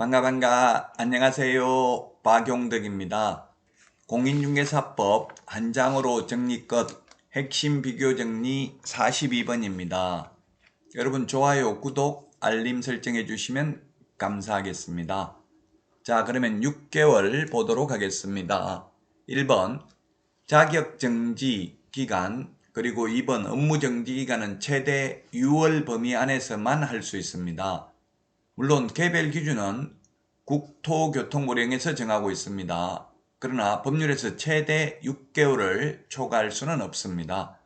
반가. 안녕하세요. 박용덕입니다. 공인중개사법 한 장으로 정리 끝 핵심 비교 정리 42번입니다. 여러분 좋아요, 구독, 알림 설정해 주시면 감사하겠습니다. 자, 그러면 6개월 보도록 하겠습니다. 1번 자격정지 기간, 그리고 2번 업무정지 기간은 최대 6월 범위 안에서만 할 수 있습니다. 물론 개별 기준은 국토교통부령에서 정하고 있습니다. 그러나 법률에서 최대 6개월을 초과할 수는 없습니다.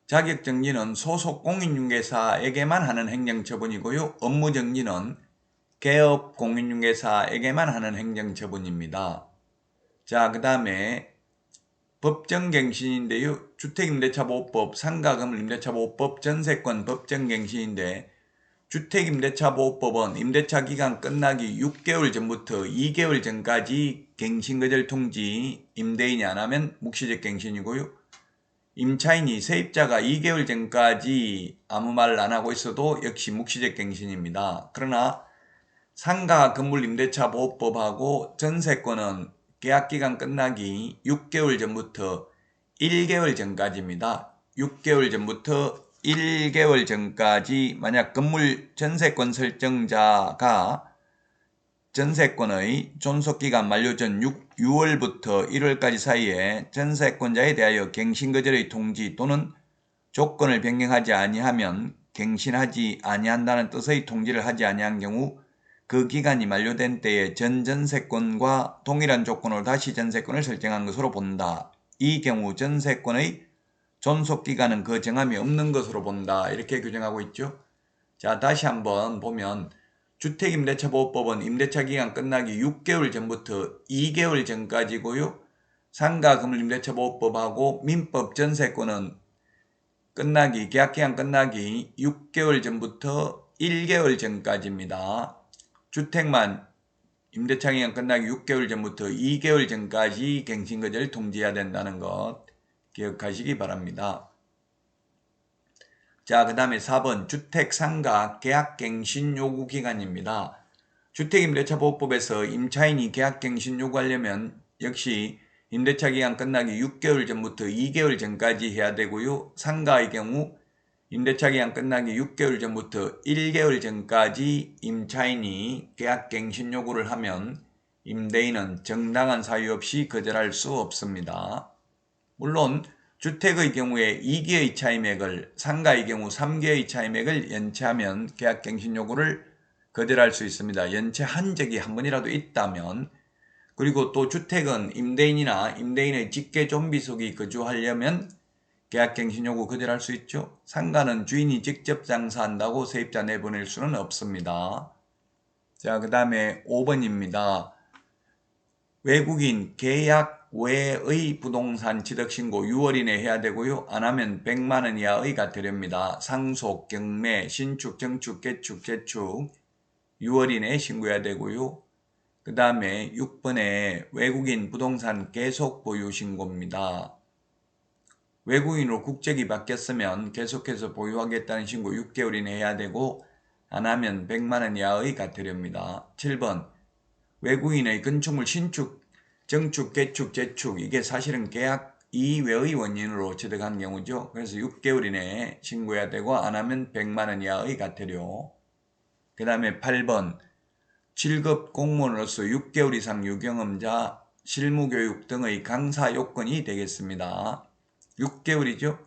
자격정지는 소속 공인중개사에게만 하는 행정처분이고요. 업무정지는 개업 공인중개사에게만 하는 행정처분입니다. 자, 그 다음에 법정갱신인데요. 주택임대차보호법, 상가건물임대차보호법, 전세권 법정갱신인데 주택임대차보호법은 임대차 기간 끝나기 6개월 전부터 2개월 전까지 갱신거절 통지 임대인이 안 하면 묵시적 갱신이고요. 임차인이 세입자가 2개월 전까지 아무 말 안 하고 있어도 역시 묵시적 갱신입니다. 그러나 상가 건물 임대차 보호법하고 전세권은 계약기간 끝나기 6개월 전부터 1개월 전까지입니다. 6개월 전부터 1개월 전까지 만약 건물 전세권 설정자가 전세권의 존속기간 만료 전 6월부터 1월까지 사이에 전세권자에 대하여 갱신거절의 통지 또는 조건을 변경하지 아니하면 갱신하지 아니한다는 뜻의 통지를 하지 아니한 경우 그 기간이 만료된 때에 전 전세권과 동일한 조건으로 다시 전세권을 설정한 것으로 본다. 이 경우 전세권의 존속기간은 그 정함이 없는 것으로 본다. 이렇게 규정하고 있죠. 자, 다시 한번 보면 주택임대차보호법은 임대차 기간 끝나기 6개월 전부터 2개월 전까지고요. 상가건물임대차보호법하고 민법 전세권은 계약기간 끝나기 6개월 전부터 1개월 전까지입니다. 주택만 임대차 기간 끝나기 6개월 전부터 2개월 전까지 갱신거절을 통지해야 된다는 것 기억하시기 바랍니다. 자, 그 다음에 4번 주택상가 계약갱신 요구 기간입니다. 주택임대차보호법에서 임차인이 계약갱신 요구하려면 역시 임대차 기간 끝나기 6개월 전부터 2개월 전까지 해야 되고요. 상가의 경우 임대차 기간 끝나기 6개월 전부터 1개월 전까지 임차인이 계약갱신 요구를 하면 임대인은 정당한 사유 없이 거절할 수 없습니다. 물론 주택의 경우에 2기의 차임액을, 상가의 경우 3기의 차임액을 연체하면 계약갱신 요구를 거절할 수 있습니다. 연체한 적이 한 번이라도 있다면. 그리고 또 주택은 임대인이나 임대인의 직계 좀비속이 거주하려면 계약갱신 요구 거절할 수 있죠. 상가는 주인이 직접 장사한다고 세입자 내보낼 수는 없습니다. 자, 그 다음에 5번입니다. 외국인 계약 외의 부동산 취득신고 6월 이내 해야 되고요. 안 하면 100만원 이하의 과태료입니다. 상속, 경매, 신축, 정축, 개축, 재축 6월 이내에 신고해야 되고요. 그 다음에 6번에 외국인 부동산 계속 보유 신고입니다. 외국인으로 국적이 바뀌었으면 계속해서 보유하겠다는 신고 6개월 이내 해야 되고 안 하면 100만원 이하의 과태료입니다. 7번 외국인의 건축물 신축, 정축, 개축, 재축 이게 사실은 계약 이외의 원인으로 취득한 경우죠. 그래서 6개월 이내에 신고해야 되고 안 하면 100만원 이하의 과태료. 그 다음에 8번 7급 공무원으로서 6개월 이상 유경험자, 실무교육 등의 강사 요건이 되겠습니다. 6개월이죠.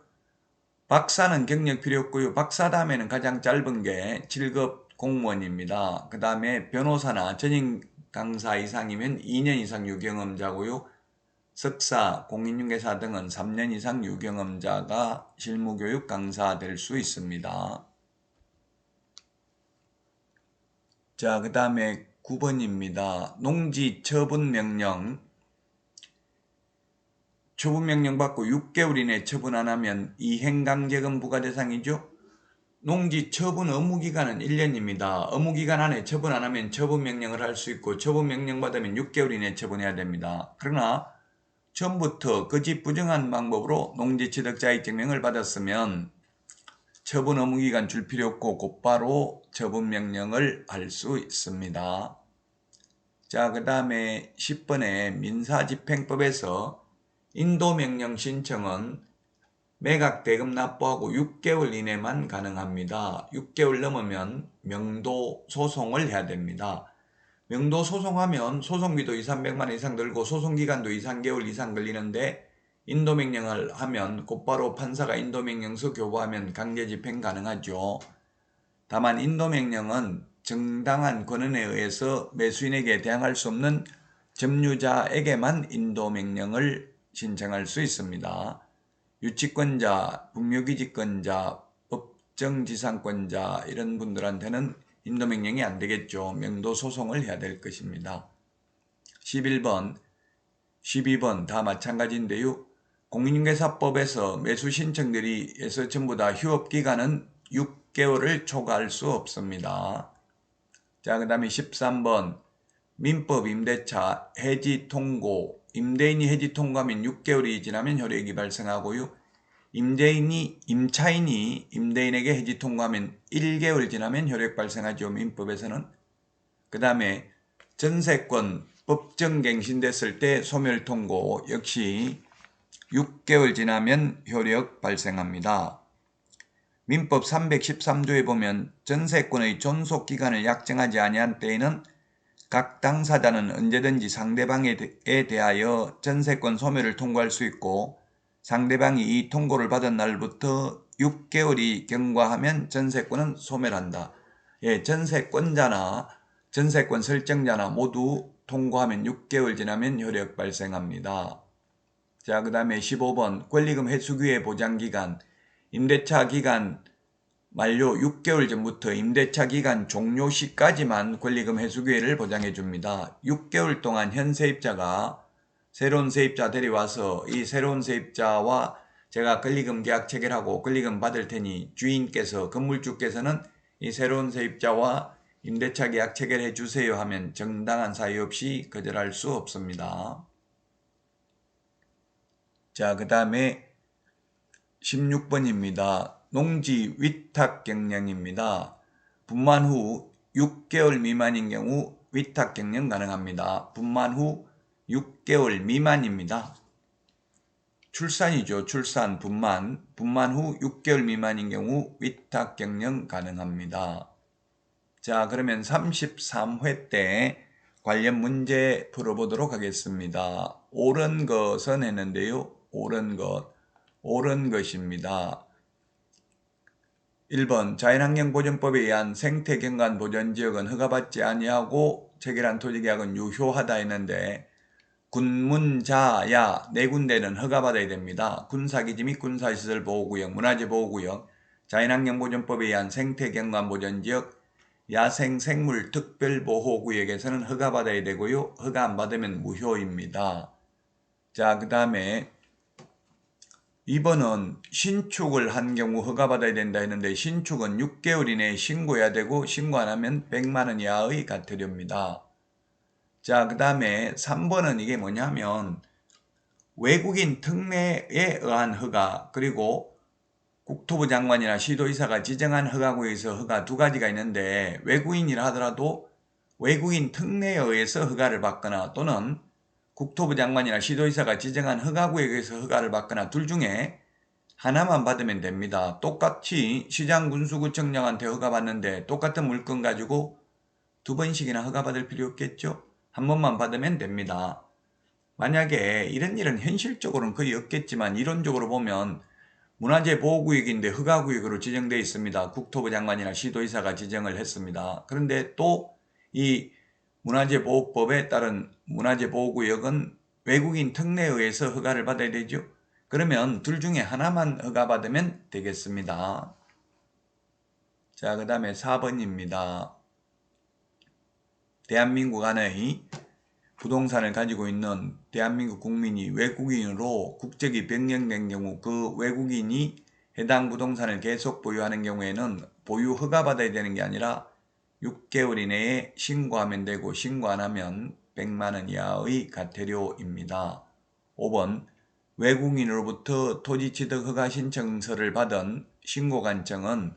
박사는 경력 필요 없고요. 박사 다음에는 가장 짧은 게 7급 공무원입니다. 그 다음에 변호사나 전임 강사 이상이면 2년 이상 유경험자고요. 석사, 공인중개사 등은 3년 이상 유경험자가 실무교육 강사 될 수 있습니다. 자, 그 다음에 9번입니다. 농지 처분명령. 처분명령 받고 6개월 이내 처분 안 하면 이행강제금 부과 대상이죠. 농지 처분 의무기간은 1년입니다. 의무기간 안에 처분 안 하면 처분명령을 할 수 있고 처분명령 받으면 6개월 이내 처분해야 됩니다. 그러나 처음부터 거짓 부정한 방법으로 농지 취득자의 증명을 받았으면 처분 의무기간 줄 필요 없고 곧바로 처분 명령을 할 수 있습니다. 자, 그 다음에 10번에 민사집행법에서 인도명령 신청은 매각 대금 납부하고 6개월 이내만 가능합니다. 6개월 넘으면 명도 소송을 해야 됩니다. 명도 소송하면 소송비도 2, 300만 원 이상 들고 소송기간도 2, 3개월 이상 걸리는데 인도명령을 하면 곧바로 판사가 인도명령서 교부하면 강제집행 가능하죠. 다만 인도명령은 정당한 권한에 의해서 매수인에게 대항할 수 없는 점유자에게만 인도명령을 신청할 수 있습니다. 유치권자, 분묘기지권자, 법정지상권자 이런 분들한테는 인도명령이 안 되겠죠. 명도 소송을 해야 될 것입니다. 11번, 12번 다 마찬가지인데요. 공인중개사법에서 매수 신청들이에서 전부 다 휴업기간은 6개월을 초과할 수 없습니다. 자, 그 다음에 13번 민법 임대차 해지 통고, 임대인이 해지 통고하면 6개월이 지나면 효력이 발생하고요. 임차인이 임대인에게 해지 통고하면 1개월 지나면 효력 발생하죠. 민법에서는. 그 다음에 전세권 법정갱신됐을 때 소멸 통고 역시 6개월 지나면 효력 발생합니다. 민법 313조에 보면 전세권의 존속기간을 약정하지 아니한 때에는 각 당사자는 언제든지 상대방에 대하여 전세권 소멸을 통고할 수 있고 상대방이 이 통고를 받은 날부터 6개월이 경과하면 전세권은 소멸한다. 예, 전세권자나 전세권 설정자나 모두 통고하면 6개월 지나면 효력 발생합니다. 자, 그 다음에 15번 권리금 회수기회 보장기간 임대차 기간 만료 6개월 전부터 임대차 기간 종료 시까지만 권리금 회수 기회를 보장해 줍니다. 6개월 동안 현 세입자가 새로운 세입자 데려와서 이 새로운 세입자와 제가 권리금 계약 체결하고 권리금 받을 테니 주인께서 건물주께서는 이 새로운 세입자와 임대차 계약 체결해 주세요 하면 정당한 사유 없이 거절할 수 없습니다. 자, 그 다음에 16번입니다. 농지 위탁 경영입니다. 분만 후 6개월 미만인 경우 위탁 경영 가능합니다. 분만 후 6개월 미만입니다. 출산이죠. 출산, 분만 후 6개월 미만인 경우 위탁 경영 가능합니다. 자, 그러면 33회 때 관련 문제 풀어보도록 하겠습니다. 옳은 것은 했는데요. 옳은 것입니다. 1번 자연환경보전법에 의한 생태경관보전지역은 허가받지 아니하고 체결한 토지계약은 유효하다 했는데 군문자야 네 군데는 허가받아야 됩니다. 군사기지 및 군사시설 보호구역, 문화재보호구역, 자연환경보전법에 의한 생태경관보전지역, 야생생물 특별보호구역에서는 허가받아야 되고요. 허가 안 받으면 무효입니다. 자, 그 다음에 2번은 신축을 한 경우 허가받아야 된다 했는데 신축은 6개월 이내에 신고해야 되고 신고 안 하면 100만원 이하의 과태료입니다. 자, 그 다음에 3번은 이게 뭐냐면 외국인 특례에 의한 허가 그리고 국토부 장관이나 시도의사가 지정한 허가구에서 허가 두 가지가 있는데 외국인이라 하더라도 외국인 특례에 의해서 허가를 받거나 또는 국토부 장관이나 시도의사가 지정한 허가구역에서 허가를 받거나 둘 중에 하나만 받으면 됩니다. 똑같이 시장군수구청장한테 허가받는데 똑같은 물건 가지고 두 번씩이나 허가받을 필요 없겠죠? 한 번만 받으면 됩니다. 만약에 이런 일은 현실적으로는 거의 없겠지만 이론적으로 보면 문화재 보호구역인데 허가구역으로 지정되어 있습니다. 국토부 장관이나 시도의사가 지정을 했습니다. 그런데 또 이 문화재보호법에 따른 문화재보호구역은 외국인 특례에 의해서 허가를 받아야 되죠. 그러면 둘 중에 하나만 허가받으면 되겠습니다. 자, 그 다음에 4번입니다. 대한민국 안의 부동산을 가지고 있는 대한민국 국민이 외국인으로 국적이 변경된 경우 그 외국인이 해당 부동산을 계속 보유하는 경우에는 보유 허가받아야 되는 게 아니라 6개월 이내에 신고하면 되고 신고 안 하면 100만원 이하의 과태료입니다. 5번 외국인으로부터 토지취득 허가 신청서를 받은 신고관청은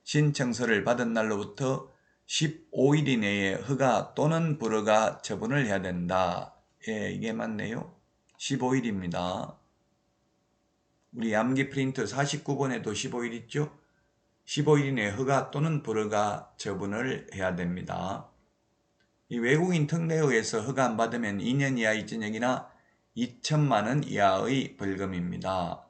신청서를 받은 날로부터 15일 이내에 허가 또는 불허가 처분을 해야 된다. 예, 이게 맞네요. 15일입니다. 우리 암기 프린트 49번에도 15일 있죠? 15일 이내에 허가 또는 불허가 처분을 해야 됩니다. 이 외국인 특례에 의해서 허가 안 받으면 2년 이하의 징역이나 2천만 원 이하의 벌금입니다.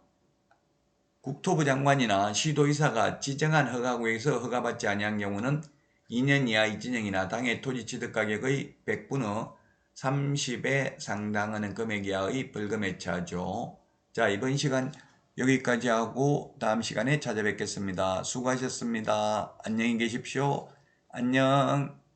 국토부 장관이나 시도의사가 지정한 허가구에서 허가받지 아니한 경우는 2년 이하의 징역이나 당해 토지 취득 가격의 100분의 30에 상당하는 금액 이하의 벌금에 처하죠. 자, 이번 시간 여기까지 하고 다음 시간에 찾아뵙겠습니다. 수고하셨습니다. 안녕히 계십시오. 안녕.